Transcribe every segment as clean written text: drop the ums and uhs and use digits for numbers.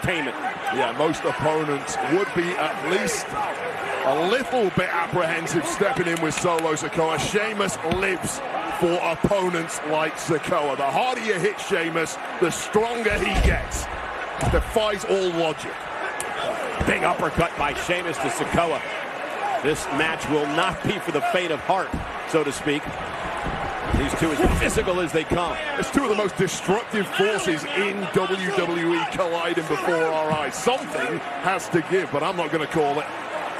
entertainment. Yeah, most opponents would be at least a little bit apprehensive stepping in with Solo Sikoa. Sheamus lives for opponents like Sikoa. The harder you hit Sheamus, the stronger he gets. Defies all logic. Big uppercut by Sheamus to Sikoa. This match will not be for the faint of heart, so to speak. These two as physical as they come. It's two of the most destructive forces in WWE colliding before our eyes. Something has to give, but I'm not going to call it.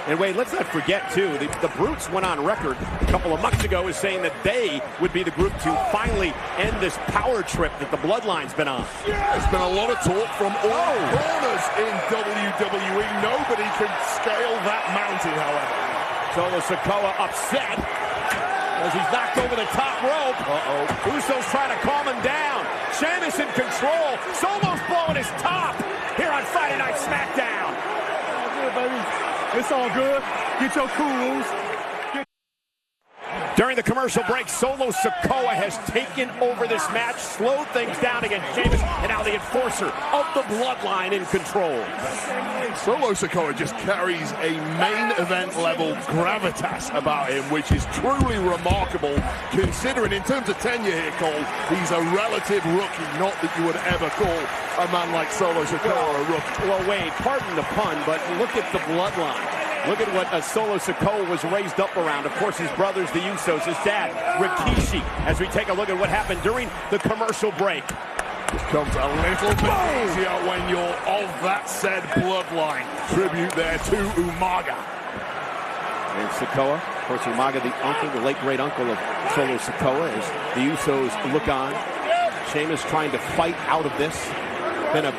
And Wade, let's not forget, too, the Brutes went on record a couple of months ago as saying that they would be the group to finally end this power trip that the Bloodline's been on. There's been a lot of talk from all corners in WWE. Nobody can scale that mountain, however. Solo Sikoa upset as he's knocked over the top rope. Usos trying to calm him down. Sheamus in control. Solo's blowing his top here on Friday Night SmackDown. All good, baby. It's all good. Get your cool. During the commercial break, Solo Sikoa has taken over this match, slowed things down against Sheamus, and now the enforcer of the Bloodline in control. Solo Sikoa just carries a main event level gravitas about him, which is truly remarkable considering in terms of tenure here, Cole, he's a relative rookie. Not that you would ever call a man like Solo Sikoa a rookie. Well, Wade, pardon the pun, but look at the Bloodline. Look at what Solo Sikoa was raised up around. Of course, his brothers, the Usos, his dad, Rikishi, as we take a look at what happened during the commercial break. This comes a little bit easier when you're of that said bloodline. Tribute there to Umaga. And Sikoa, of course, Umaga, the uncle, the late great uncle of Solo Sikoa, as the Usos look on. Sheamus trying to fight out of this. Been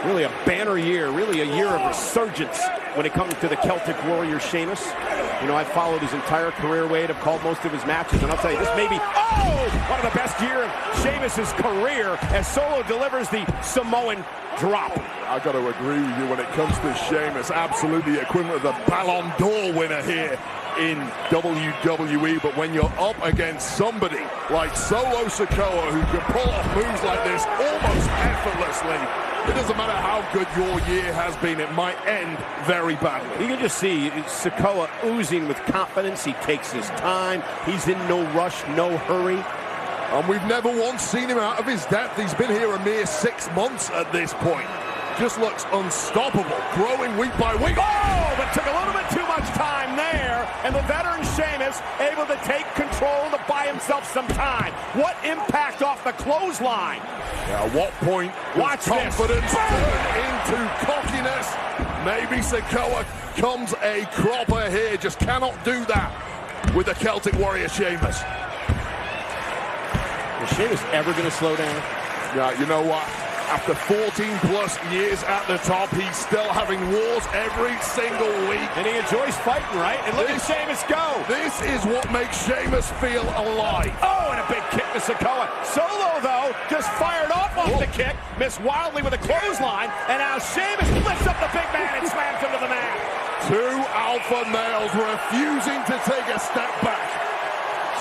really a banner year, really a year of resurgence when it comes to the Celtic Warrior Sheamus. You know, I've followed his entire career, Wade. I've called most of his matches, and I'll tell you, this may be, one of the best year of Sheamus's career as Solo delivers the Samoan drop. I got to agree with you when it comes to Sheamus. Absolutely the equivalent of the Ballon d'Or winner here in WWE. But when you're up against somebody like Solo Sikoa who can pull off moves like this almost effortlessly, it doesn't matter how good your year has been, it might end very badly. You can just see Sikoa oozing with confidence. He takes his time. He's in no rush, no hurry. And we've never once seen him out of his depth. He's been here a mere 6 months at this point. Just looks unstoppable, growing week by week. Oh, but took a little bit too much time there. And the veteran Sheamus able to take control to buy himself some time. What impact off the clothesline? Yeah, at what point Watch confidence turn into cockiness? Maybe Sikoa comes a cropper here. Just cannot do that with the Celtic Warrior Sheamus. Is Sheamus ever going to slow down? Yeah, you know what? After 14 plus years at the top, he's still having wars every single week. And he enjoys fighting, right? And look at Sheamus go. This is what makes Sheamus feel alive. Oh, and a big kick to Sikoa. Solo, though, just fired off the kick, missed wildly with a clothesline, and now Sheamus lifts up the big man and slams him to the mat. Two alpha males refusing to take a step back.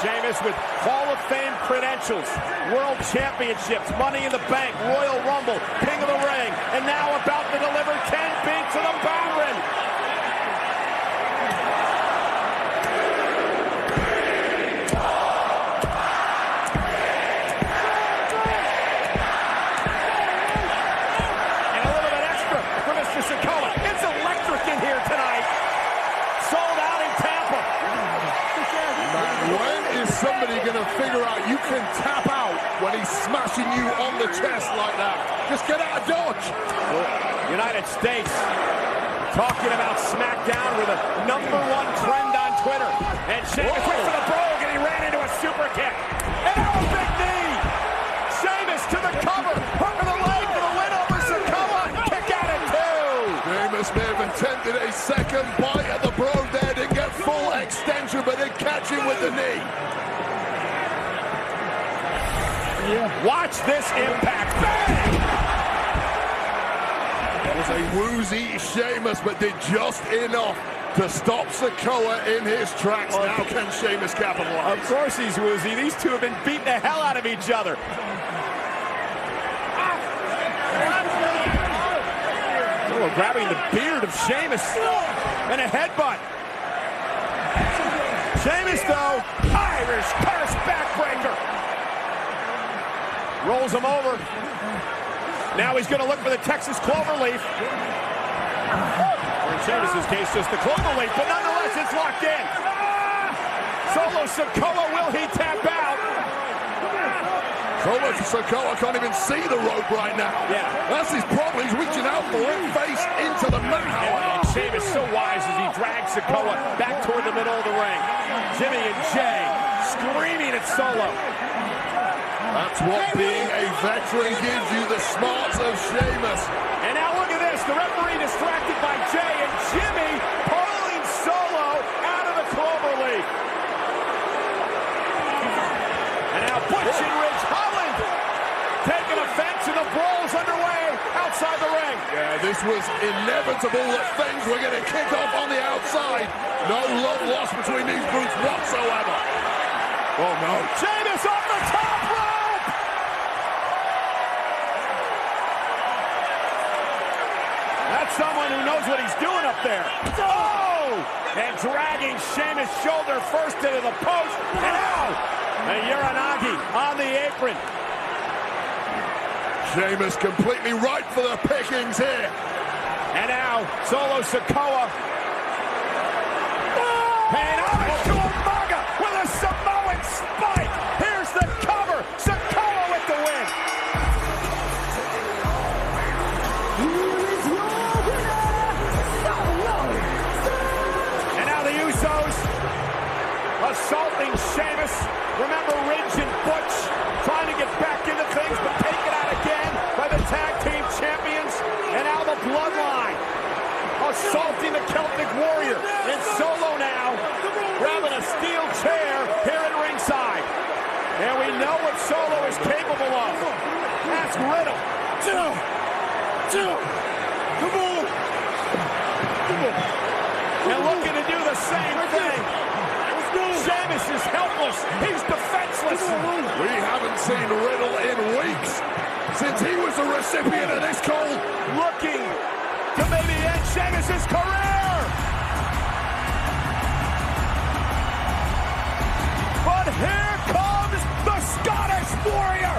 Sheamus with Hall of Fame credentials, World Championships, Money in the Bank, Royal Rumble, King of the Ring, and now about to deliver 10 beats to the Baron. And a little bit extra for Mr. Sikoa. It's electric in here tonight. Sold out in Tampa. When is somebody going to figure out you can tap out when he's smashing you on the chest like that? Just get out of dodge. United States talking about SmackDown with a #1 trend on Twitter. And Sheamus went for the brogue and he ran into a super kick. And now a big knee. Sheamus to the cover. Hook of the leg for the win over Sikoa. Kick out at 2. Sheamus may have attempted a second bite at the brogue there. Didn't get full extension, but did catch him with the knee. Watch this impact. Bang! It was a woozy Sheamus, but did just enough to stop Sikoa in his tracks. Now can Sheamus capitalize? Of course he's woozy. These two have been beating the hell out of each other. Solo grabbing the beard of Sheamus and a headbutt. Sheamus, though, Irish curse backbreaker. Rolls him over. Now he's going to look for the Texas Cloverleaf. Or in Sheamus' case, just the Cloverleaf, but nonetheless, it's locked in. Solo Sikoa, will he tap out? Solo Sikoa can't even see the rope right now. Yeah. That's his problem. He's reaching out for it, face into the mat. And Sheamus so wise as he drags Sikoa back toward the middle of the ring. Jimmy and Jay screaming at Solo. That's what being a veteran gives you, the smarts of Sheamus. And now look at this, the referee distracted by Jay and Jimmy pulling Solo out of the Cloverleaf. And now Butch and Ridge Holland taking offense, and the brawl's underway outside the ring. Yeah, this was inevitable that things were going to kick off on the outside. No love lost between these groups whatsoever. Oh no. Sheamus off the top rope! That's someone who knows what he's doing up there. Oh! And dragging Sheamus' shoulder first into the post, and out! And Uranagi on the apron. Sheamus completely ripe for the pickings here. And now, Solo Sikoa. And Amish Umaga with a Samoan spike. Here's the cover. Sikoa with the win. And now the Usos assaulting Sheamus. Remember Ridge and Butch trying to get back into things, but taken out again by the tag team champions. And now the Bloodline assaulting the Celtic Warrior. And Solo now grabbing a steel chair here at ringside. And we know what Solo is capable of. Ask Riddle. And looking to do the same thing. Sheamus is helpless. He's defenseless. We haven't seen Riddle in weeks since he was the recipient of this call. Looking to maybe end Sheamus' career. But here comes the Scottish Warrior.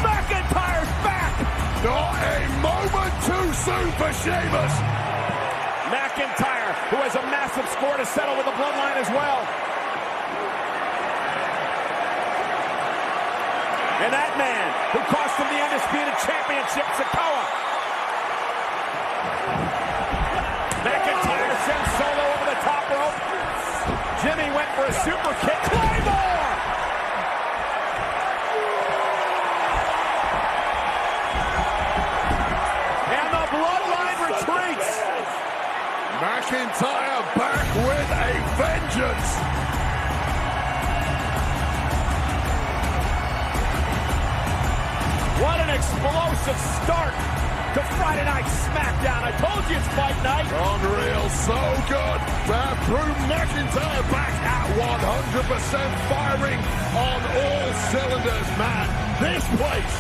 McIntyre's back. Not a moment too soon for Sheamus. McIntyre, who has a massive score to settle with the Bloodline as well. And that man who cost him the Undisputed Championship, Sikoa. McIntyre sends Solo over the top rope. Jimmy went for a super kick. Claymore! And the Bloodline retreats. McIntyre back with a vengeance. What an explosive start to Friday Night SmackDown. I told you it's fight night. Unreal, so good. That threw McIntyre back at 100%, firing on all cylinders, man. This place,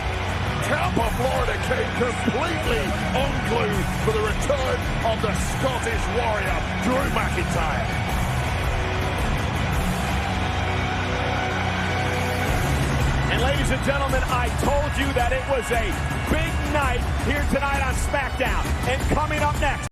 Tampa, Florida, came completely unglued for the return of the Scottish Warrior, Drew McIntyre. And ladies and gentlemen, I told you that it was a big night here tonight on SmackDown. And coming up next,